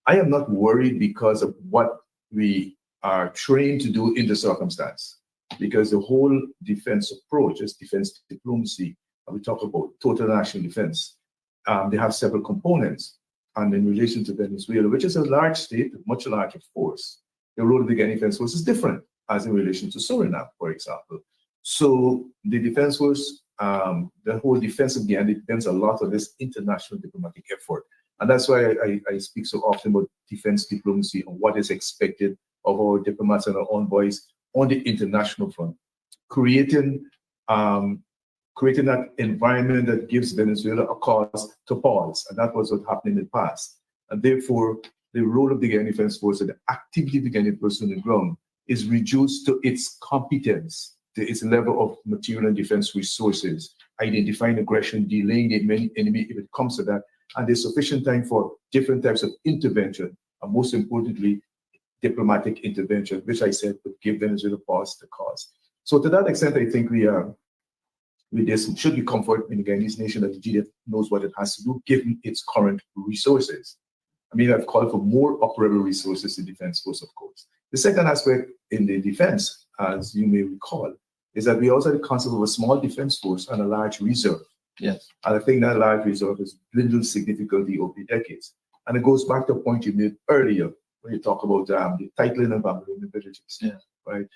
I am not worried because of what we are trained to do in the circumstance, because the whole defense approach is defense diplomacy. And we talk about total national defense. They have several components. And in relation to Venezuela, which is a large state, much larger force, the role of the Guyana Defense Force is different as in relation to Suriname, for example. So the defense force, the whole defense of Guyana depends a lot on this international diplomatic effort. And that's why I speak so often about defense diplomacy and what is expected of our diplomats and our envoys on the international front, creating that environment that gives Venezuela a cause to pause. And that was what happened in the past. And therefore, the role of the Guyana Defense Force and the activity of the Guyana person on the ground is reduced to its competence, to its level of material and defense resources, identifying aggression, delaying the enemy if it comes to that. And there's sufficient time for different types of intervention, and most importantly, diplomatic intervention, which I said would give Venezuela pause to cause. So to that extent, I think there should be comfort in the Guyanese nation that the GDF knows what it has to do, given its current resources. I mean, I've called for more operable resources in Defense Force, of course. The second aspect in the defense, as you may recall, is that we also have the concept of a small defense force and a large reserve. Yes. And I think that large reserve has dwindled significantly over the decades. And it goes back to a point you made earlier when you talk about the titling of the villages. Yeah. Right?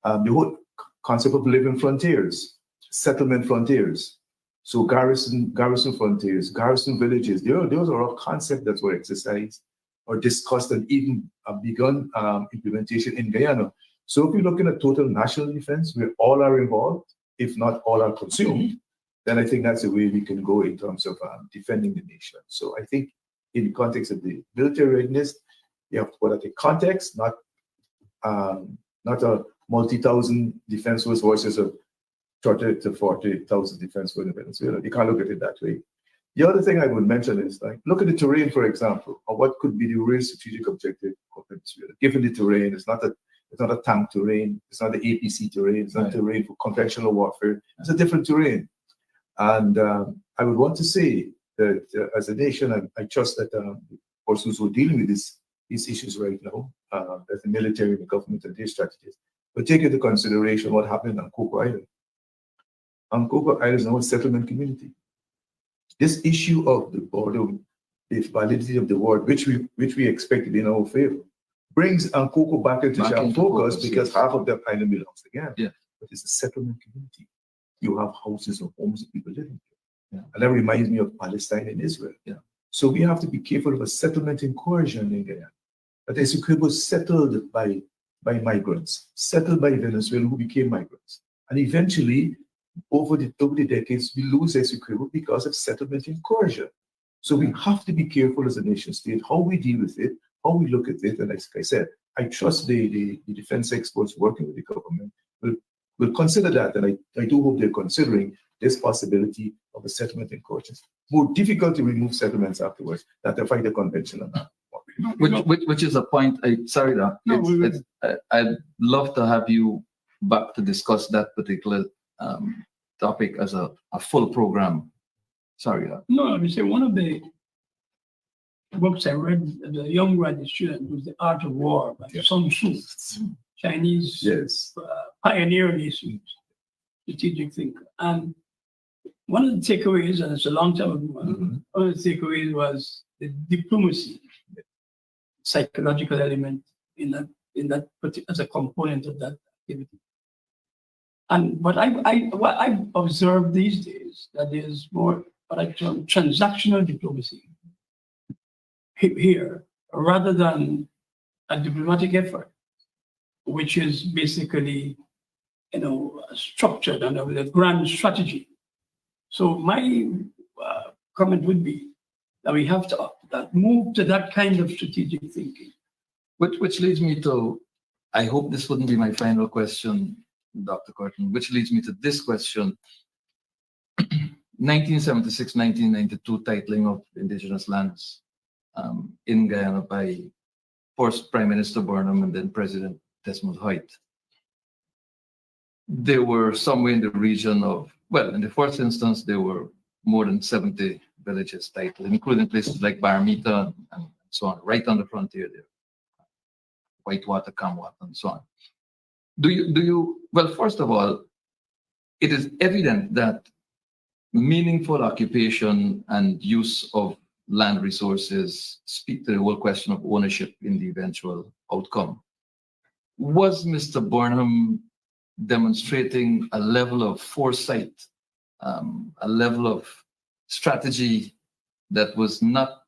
The whole concept of living frontiers, settlement frontiers. So garrison frontiers, garrison villages, those are all concepts that were exercised or discussed and even begun implementation in Guyana. So if you're looking at total national defense, where all are involved, if not all are consumed, then I think that's the way we can go in terms of defending the nation. So I think in the context of the military readiness, you have to put that in context, not a multi-thousand defense force versus a 30 to 40,000 defense force in Venezuela. You can't look at it that way. The other thing I would mention is, like, look at the terrain, for example, or what could be the real strategic objective of Venezuela. Given the terrain, it's not a tank terrain, it's not the APC terrain, it's not terrain for conventional warfare. It's a different terrain. And I would want to say that as a nation, I trust that the persons who are dealing with these issues right now, as the military, the government, and their strategies, but take into consideration what happened on Coco Island. Coco Island is now a settlement community. This issue of the border, the validity of the word, which we expect to be in our favor, brings Coco back into sharp focus because half of that island belongs to Guyana. Yeah. But it's a settlement community. You have houses and homes of people living there. Yeah. And that reminds me of Palestine and Israel. Yeah. So we have to be careful of a settlement incursion in Guyana. That Essequibo was settled by migrants, settled by Venezuela who became migrants. And eventually, over the decades, we lose Essequibo because of settlement incursion. So we have to be careful as a nation state, how we deal with it, how we look at it. And like I said, I trust the defense experts working with the government will consider that. And I do hope they're considering this possibility of a settlement incursion. More difficult to remove settlements afterwards than to fight a convention on that. Which is a point. I'd love to have you back to discuss that particular topic as a full program. Sorry. No, I would say one of the books I read as a young graduate student was The Art of War by Sun Tzu, Chinese pioneer in history, strategic thinker. And one of the takeaways, and it's a long time ago, one of the takeaways was the diplomacy, psychological element in that as a component of that activity. And what I've observed these days, that there's more what I term transactional diplomacy here, rather than a diplomatic effort, which is basically, structured and with a grand strategy. So my comment would be that we have to move to that kind of strategic thinking. Which leads me to, I hope this wouldn't be my final question, Dr. Curtin, which leads me to this question. 1976-1992 titling of indigenous lands in Guyana by first Prime Minister Burnham and then President Desmond Hoyt. They were somewhere in the region of, well, in the first instance, there were more than 70 villages titled, including places like Baramita and so on, right on the frontier there. Whitewater, Kamwat, and so on. Well, first of all, it is evident that meaningful occupation and use of land resources speak to the whole question of ownership in the eventual outcome. Was Mr. Burnham demonstrating a level of foresight, a level of strategy that was not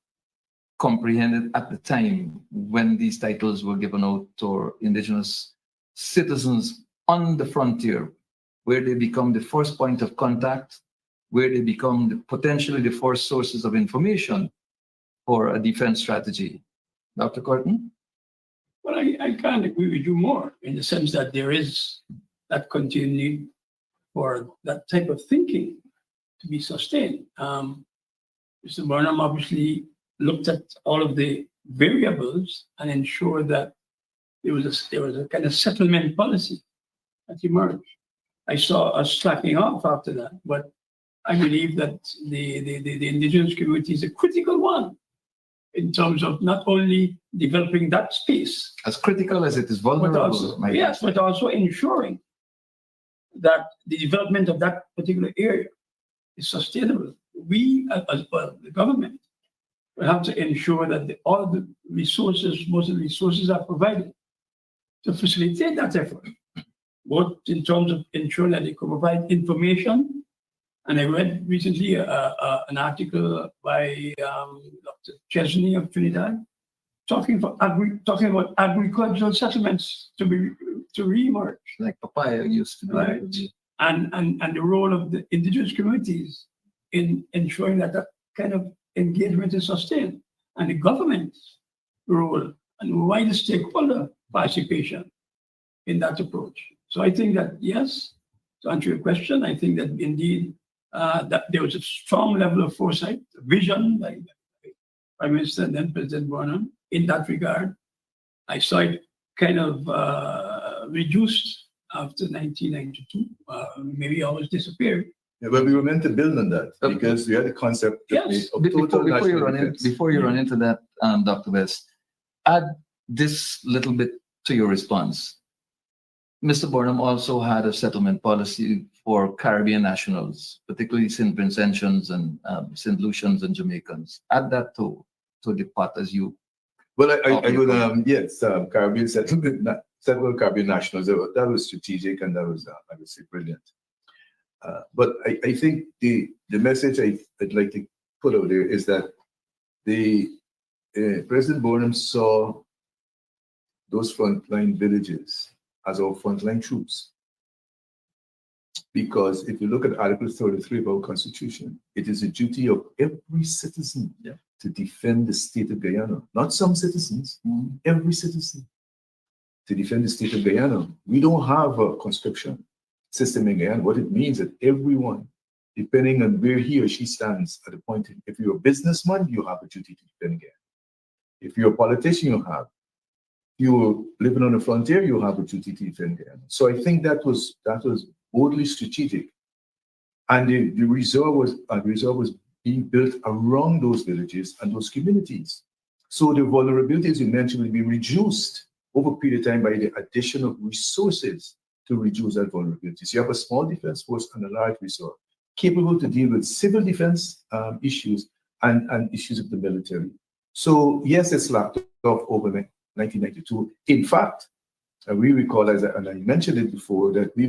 comprehended at the time when these titles were given out to indigenous citizens on the frontier, where they become the first point of contact, where they become potentially the first sources of information for a defense strategy? Dr. Curtin? Well, I can't agree with you more in the sense that there is that continued need for that type of thinking to be sustained. Mr. Burnham obviously looked at all of the variables and ensured that there was a kind of settlement policy that emerged. I saw us slacking off after that, but I believe that the indigenous community is a critical one in terms of not only developing that space, as critical as it is vulnerable. but also ensuring that the development of that particular area is sustainable. We, as well, the government, will have to ensure that all the resources, most of the resources are provided to facilitate that effort, both in terms of ensuring that they can provide information. And I read recently an article by Dr. Chesney of Trinidad talking about agricultural settlements to reemerge, like papaya used to be. Right. And the role of the indigenous communities in ensuring that that kind of engagement is sustained, and the government's role and wider stakeholder participation in that approach. So I think that, yes, to answer your question, I think that indeed that there was a strong level of foresight, vision by Prime Minister and then President Burnham in that regard. I saw it kind of reduced after 1992, maybe almost disappeared. Yeah, but we were meant to build on that because we had the concept Yes. of total national defense. Before you run into that, Dr. West, add this little bit to your response. Mr. Burnham also had a settlement policy for Caribbean nationals, particularly St. Vincentians and St. Lucians and Jamaicans. Add that to the pot as you. Well, I would, yes, Caribbean settlement, several Caribbean nationals, that was strategic and that was, I would say, brilliant. But I think the message I'd like to put out there is that President Burnham saw those frontline villages as our frontline troops. Because if you look at Article 33 of our Constitution, it is a duty of every citizen to defend the state of Guyana. Not some citizens, every citizen to defend the state of Guyana. We don't have a conscription system in Guyana. What it means that everyone, depending on where he or she stands at the point, if you're a businessman, you have a duty to defend Guyana. If you're a politician, you have. If you're living on the frontier, you have a duty to defend Guyana. So I think that was boldly strategic. And the reserve was being built around those villages and those communities. So the vulnerabilities you mentioned will be reduced over a period of time by the addition of resources to reduce that vulnerability. So you have a small defense force and a large reserve capable to deal with civil defense issues and issues of the military. So yes, it's lacked off over 1992. In fact, we recall, and I mentioned it before, that we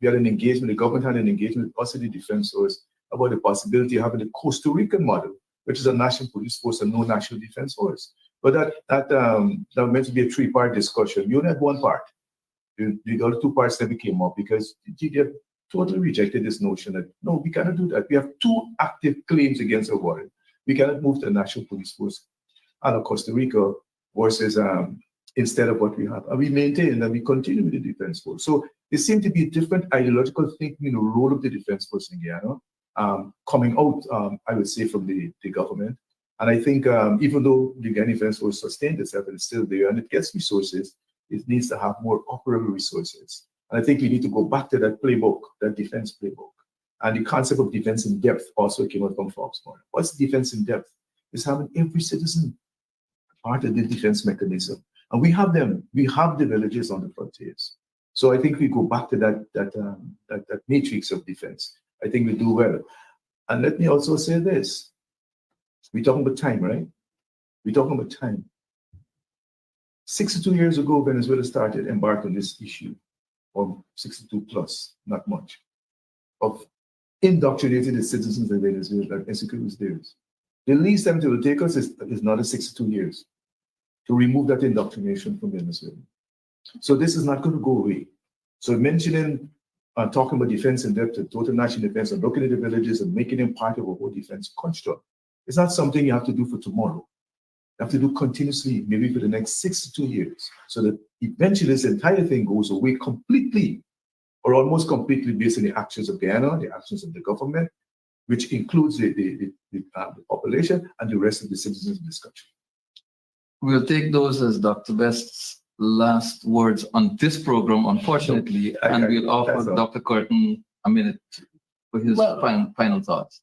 had an engagement, the government had an engagement with us at the Defense Force about the possibility of having the Costa Rican model, which is a national police force and no national defense force. But that meant to be a three-part discussion. We only had one part. The other two parts never came up because GDF totally rejected this notion that, no, we cannot do that. We have two active claims against our warrant. We cannot move to a national police force out of Costa Rica versus instead of what we have. And we maintain and we continue with the defense force. So there seems to be different ideological thinking in the role of the defense force in Guyana, coming out, I would say, from the government. And I think even though the Guyana Defense Force sustained itself and it's still there and it gets resources, it needs to have more operable resources. And I think we need to go back to that playbook, that defense playbook. And the concept of defense in depth also came out from Foxmore. What's defense in depth? It's having every citizen part of the defense mechanism. And we have them. We have the villages on the frontiers. So I think we go back to that matrix of defense. I think we do well. And let me also say this. We're talking about time, right? We're talking about time. 62 years ago, Venezuela started embarked on this issue, or 62 plus, not much, of indoctrinating the citizens of Venezuela and execute theirs. The least time it will take us is another 62 years to remove that indoctrination from Venezuela. So this is not going to go away. So mentioning, talking about defense in depth, total national defense, and looking at the villages and making them part of a whole defense construct, it's not something you have to do for tomorrow. You have to do continuously, maybe for the next 62 years, so that eventually this entire thing goes away completely, or almost completely, based on the actions of Guyana, the actions of the government, which includes the population and the rest of the citizens of this country. We'll take those as Dr. Best's last words on this program, unfortunately, and we'll offer Dr. Curtin a minute for his final thoughts.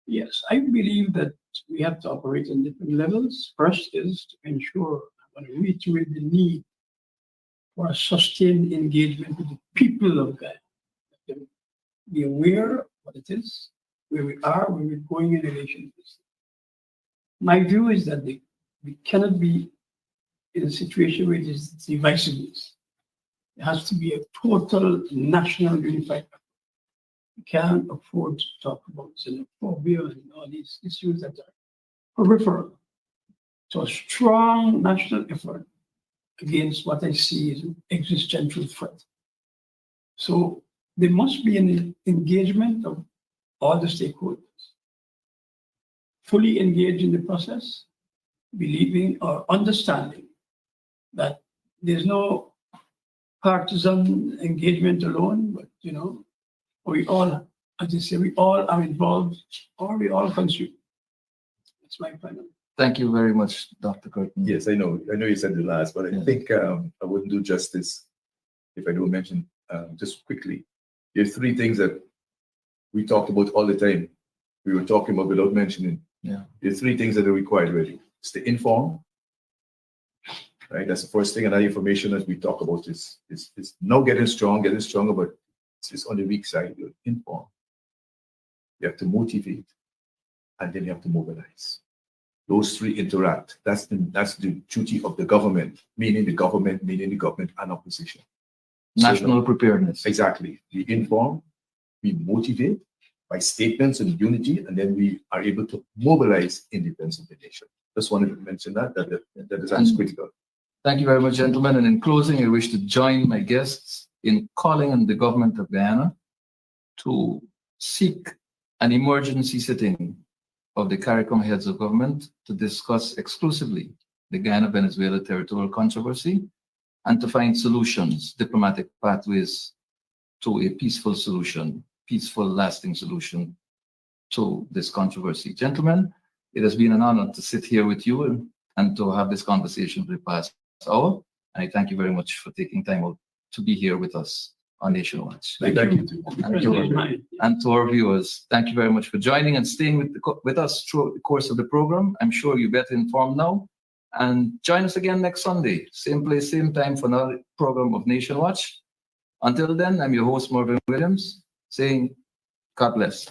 Yes, I believe that we have to operate on different levels. First is to ensure, I want to reiterate the need for a sustained engagement with the people of Guyana. Be aware of what it is, where we are, where we're going in relation to this. My view is that we cannot be in a situation where it is divisiveness. It has to be a total national unified effort. We can't afford to talk about xenophobia and all these issues that are peripheral. So a strong national effort against what I see as an existential threat. So there must be an engagement of all the stakeholders, fully engaged in the process, believing or understanding that there's no partisan engagement alone, but we all, as I say, we all are involved, or we all consume. That's my final. Thank you very much, Dr. Curtin. Yes, I know you said the last, but I think I wouldn't do justice if I don't mention just quickly. There's three things that we talked about all the time. We were talking about without mentioning. Yeah. There's three things that are required really. It's to inform, right? That's the first thing, and that information that we talk about is now getting stronger, but it's on the weak side. You inform. You have to motivate, and then you have to mobilize. Those three interact. That's the duty of the government, meaning the government and opposition. National preparedness. Exactly. We inform, we motivate by statements and unity, and then we are able to mobilize in defense of the nation. Just wanted to mention that is critical. Thank you very much, gentlemen. And in closing, I wish to join my guests in calling on the government of Guyana to seek an emergency sitting of the CARICOM heads of government to discuss exclusively the Guyana Venezuela territorial controversy and to find solutions, diplomatic pathways to a peaceful solution, peaceful, lasting solution to this controversy. Gentlemen, it has been an honor to sit here with you and to have this conversation for the past hour. And I thank you very much for taking time out to be here with us on Nation Watch. Thank you. And to our viewers, thank you very much for joining and staying with us throughout the course of the program. I'm sure you're better informed now. And join us again next Sunday, same place, same time for another program of Nation Watch. Until then, I'm your host, Marvin Williams, saying God bless.